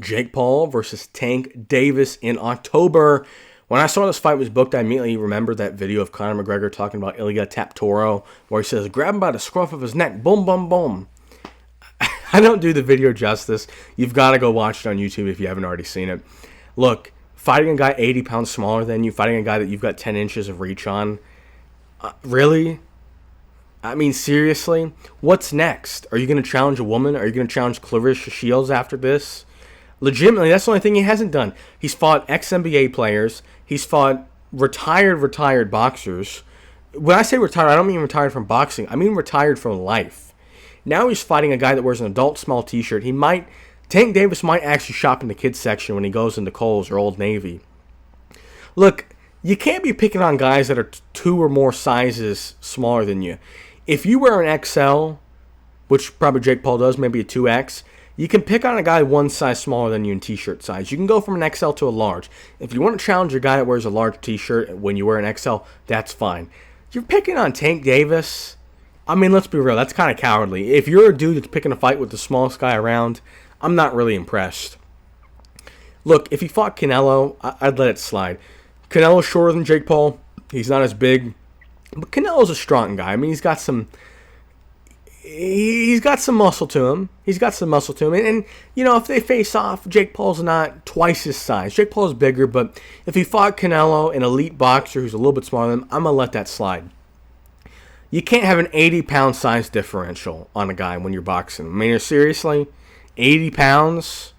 Jake Paul versus Tank Davis in October. When I saw this fight was booked, I immediately remembered that video of Conor McGregor talking about Ilia Taptoro, where he says, grab him by the scruff of his neck, boom, boom, boom. I don't do the video justice. You've got to go watch it on YouTube if you haven't already seen it. Look, fighting a guy 80 pounds smaller than you, fighting a guy that you've got 10 inches of reach on, really? I mean, seriously? What's next? Are you going to challenge a woman? Are you going to challenge Clarissa Shields after this? Legitimately, that's the only thing he hasn't done. He's fought ex-NBA players. He's fought retired boxers. When I say retired, I don't mean retired from boxing. I mean retired from life. Now he's fighting a guy that wears an adult small t-shirt. Tank Davis might actually shop in the kids section when he goes into Kohl's or Old Navy. Look, you can't be picking on guys that are 2 or more sizes smaller than you. If you wear an XL, which probably Jake Paul does, maybe a 2X, you can pick on a guy 1 size smaller than you in t-shirt size. You can go from an XL to a large. If you want to challenge a guy that wears a large t-shirt when you wear an XL, that's fine. You're picking on Tank Davis. I mean, let's be real. That's kind of cowardly. If you're a dude that's picking a fight with the smallest guy around, I'm not really impressed. Look, if he fought Canelo, I'd let it slide. Canelo's shorter than Jake Paul. He's not as big. But Canelo's a strong guy. I mean, he's got some muscle to him. And, you know, if they face off, Jake Paul's not twice his size. Jake Paul's bigger, but if he fought Canelo, an elite boxer who's a little bit smaller than him, I'm going to let that slide. You can't have an 80-pound size differential on a guy when you're boxing. I mean, seriously? 80 pounds?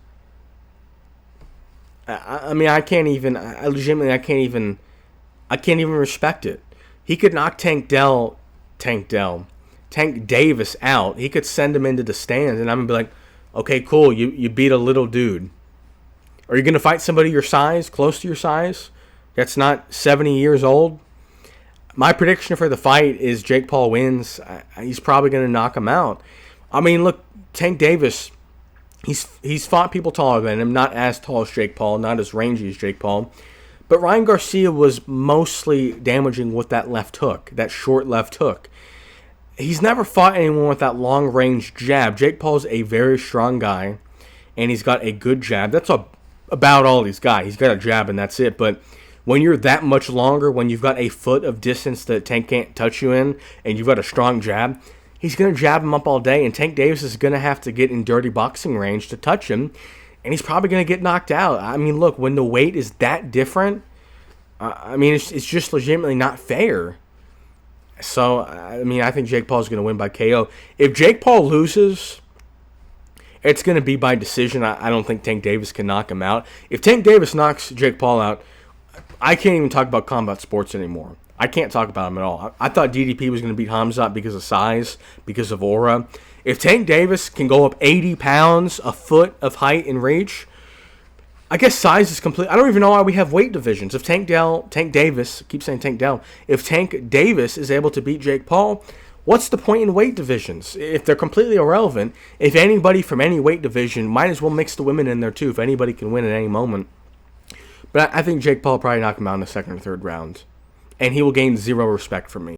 I mean, I can't even respect it. He could knock Tank Davis out. He could send him into the stands, and I'm going to be like, okay, cool, you beat a little dude. Are you going to fight somebody your size, close to your size, that's not 70 years old? My prediction for the fight is Jake Paul wins. He's probably going to knock him out. I mean, look, Tank Davis, he's fought people taller than him, not as tall as Jake Paul, not as rangy as Jake Paul. But Ryan Garcia was mostly damaging with that left hook, that short left hook. He's never fought anyone with that long-range jab. Jake Paul's a very strong guy, and he's got a good jab. That's about all he's got. He's got a jab, and that's it. But when you're that much longer, when you've got a foot of distance that Tank can't touch you in, and you've got a strong jab, he's going to jab him up all day, and Tank Davis is going to have to get in dirty boxing range to touch him, and he's probably going to get knocked out. I mean, look, when the weight is that different, I mean, it's just legitimately not fair. So, I mean, I think Jake Paul's going to win by KO. If Jake Paul loses, it's going to be by decision. I don't think Tank Davis can knock him out. If Tank Davis knocks Jake Paul out, I can't even talk about combat sports anymore. I can't talk about him at all. I thought DDP was going to beat Hamzat because of size, because of aura. If Tank Davis can go up 80 pounds, a foot of height and reach, I guess size is complete. I don't even know why we have weight divisions. If Tank Davis, I keep saying Tank Dell, if Tank Davis is able to beat Jake Paul, what's the point in weight divisions? If they're completely irrelevant, if anybody from any weight division, might as well mix the women in there too, if anybody can win at any moment. But I think Jake Paul will probably knock him out in the second or third round. And he will gain zero respect from me.